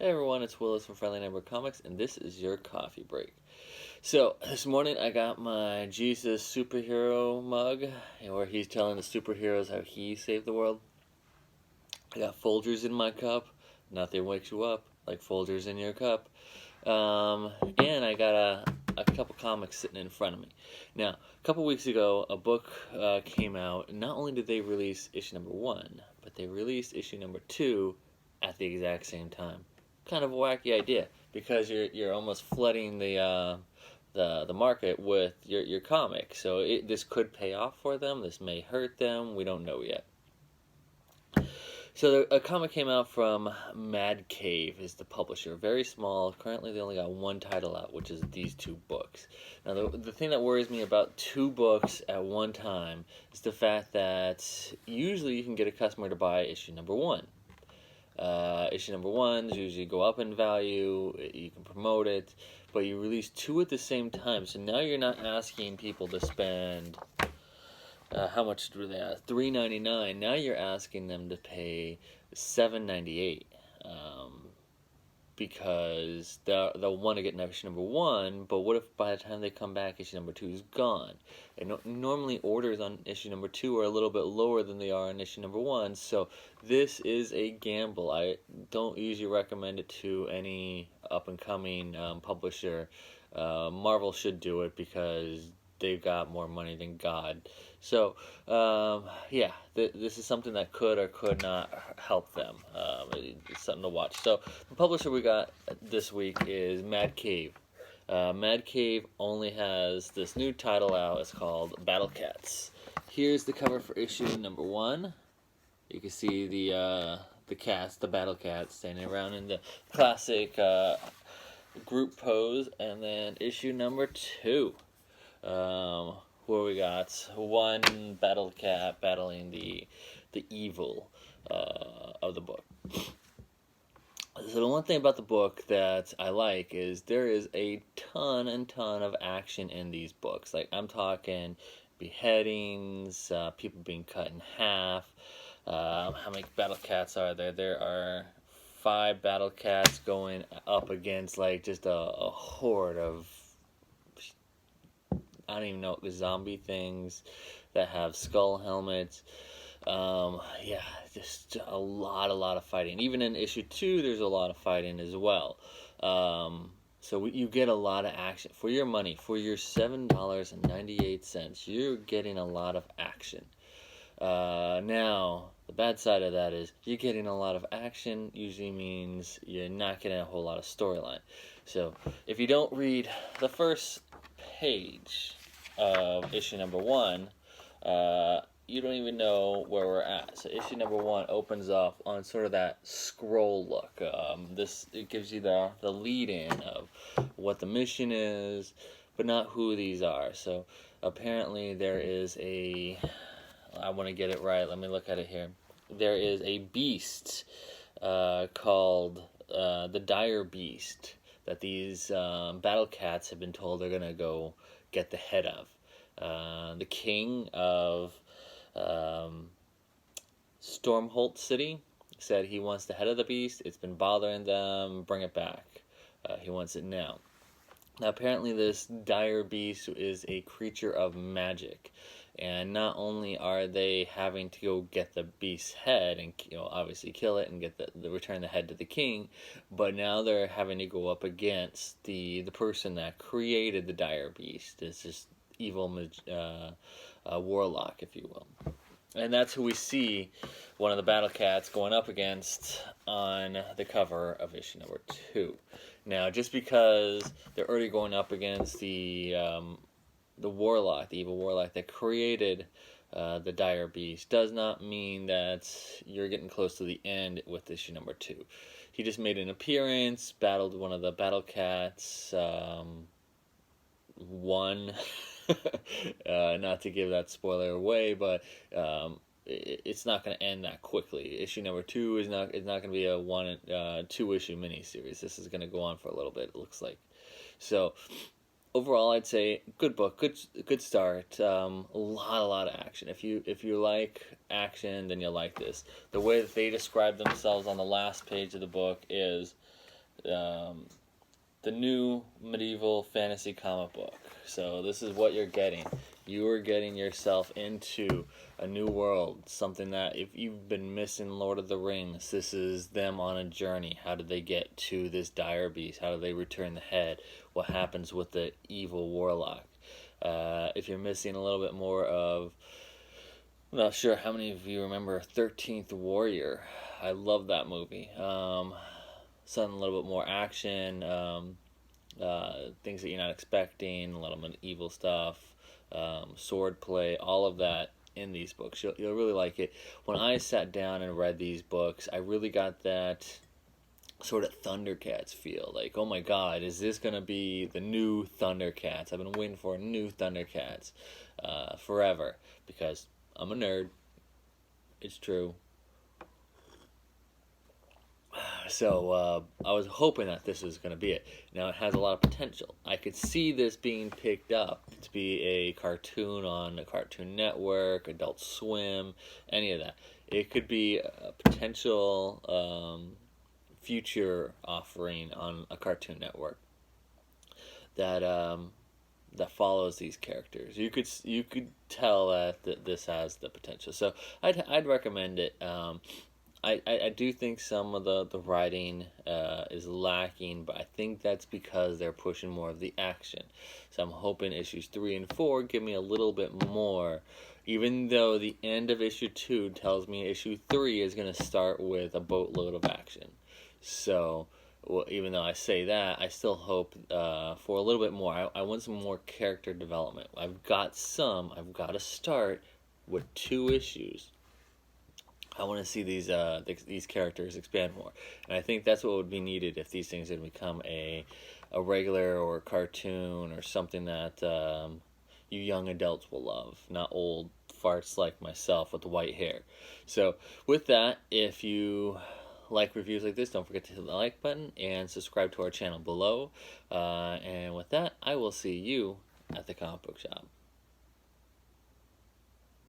Hey everyone, it's Willis from Friendly Neighborhood Comics, and this is your coffee break. So, this morning I got my Jesus superhero mug, where he's telling the superheroes how he saved the world. I got Folgers in my cup. Nothing wakes you up like Folgers in your cup. And I got a couple comics sitting in front of me. Now, a couple weeks ago, a book came out, and not only did they release issue number 1, but they released issue number 2 at the exact same time. Kind of a wacky idea, because you're almost flooding the market with your comic. So this could pay off for them. This may hurt them. We don't know yet. So a comic came out from Mad Cave is the publisher. Very small. Currently they only got one title out, which is these 2 books. Now the thing that worries me about 2 books at one time is the fact that usually you can get a customer to buy issue number 1. Issue number 1s usually go up in value, you can promote it, but you release 2 at the same time, so now you're not asking people to spend, how much do they ask? $3.99. Now you're asking them to pay $7.98, because they'll want to get issue number 1, but what if by the time they come back, issue number 2 is gone? And normally orders on issue number 2 are a little bit lower than they are on issue number 1, so this is a gamble. I don't usually recommend it to any up-and-coming publisher. Marvel should do it because they've got more money than God. So, yeah, this is something that could or could not help them. It's something to watch. So, the publisher we got this week is Mad Cave. Mad Cave only has this new title out. It's called Battlecats. Here's the cover for issue number 1. You can see the cast, the Battlecats, standing around in the classic group pose. And then issue number 2. Where we got one Battlecat battling the evil of the book. So the one thing about the book that I like is there is a ton of action in these books. Like, I'm talking beheadings, people being cut in half. How many Battlecats are there? There are 5 Battlecats going up against like just a horde of, I don't even know, the zombie things that have skull helmets. Yeah, just a lot of fighting. Even in issue 2, there's a lot of fighting as well. So you get a lot of action for your money. For your $7.98, you're getting a lot of action. Now, the bad side of that is you're getting a lot of action usually means you're not getting a whole lot of storyline. So if you don't read the first page of issue number 1, you don't even know where we're at. So issue number 1 opens up on sort of that scroll look. It gives you the lead-in of what the mission is, but not who these are. So apparently there is I want to get it right, let me look at it here. There is a beast called the Dire Beast that these Battlecats have been told they're going to go get the head of. The king of Stormholt City said he wants the head of the beast. It's been bothering them. Bring it back. He wants it now. Now, apparently this dire beast is a creature of magic. And not only are they having to go get the beast's head and obviously kill it and get the return the head to the king, but now they're having to go up against the person that created the dire beast. It's just evil warlock, if you will. And that's who we see one of the Battlecats going up against on the cover of issue number 2. Now, just because they're already going up against the warlock, the evil warlock that created the dire beast, does not mean that you're getting close to the end with issue number 2. He just made an appearance, battled one of the Battlecats, won. Not to give that spoiler away, but it's not going to end that quickly. Issue number 2 is not going to be a 2 issue miniseries. This is going to go on for a little bit, it looks like. So overall, I'd say good book, good start. A lot of action. If you like action, then you'll like this. The way that they describe themselves on the last page of the book is the new medieval fantasy comic book. So this is what you're getting. You are getting yourself into a new world, something that if you've been missing Lord of the Rings, this is them on a journey. How did they get to this dire beast? How do they return the head? What happens with the evil warlock? If you're missing a little bit more of, I'm not sure how many of you remember 13th Warrior. I love that movie. Something a little bit more action, things that you're not expecting, a little bit of evil stuff, sword play, all of that in these books. You'll really like it. When I sat down and read these books, I really got that sort of Thundercats feel. Like, oh my god, is this going to be the new Thundercats? I've been waiting for a new Thundercats forever because I'm a nerd. It's true. So I was hoping that this was going to be it. Now it has a lot of potential. I could see this being picked up to be a cartoon on a Cartoon Network, Adult Swim, any of that. It could be a potential future offering on a Cartoon Network that that follows these characters. You could tell that this has the potential. So I'd recommend it. I do think some of the writing is lacking, but I think that's because they're pushing more of the action. So I'm hoping issues 3 and 4 give me a little bit more, even though the end of issue 2 tells me issue 3 is going to start with a boatload of action. So, well, even though I say that, I still hope for a little bit more. I want some more character development. I've got to start with 2 issues. I want to see these characters expand more, and I think that's what would be needed if these things had become a regular or a cartoon or something that you young adults will love, not old farts like myself with white hair. So with that, if you like reviews like this, don't forget to hit the like button and subscribe to our channel below. And with that, I will see you at the comic book shop.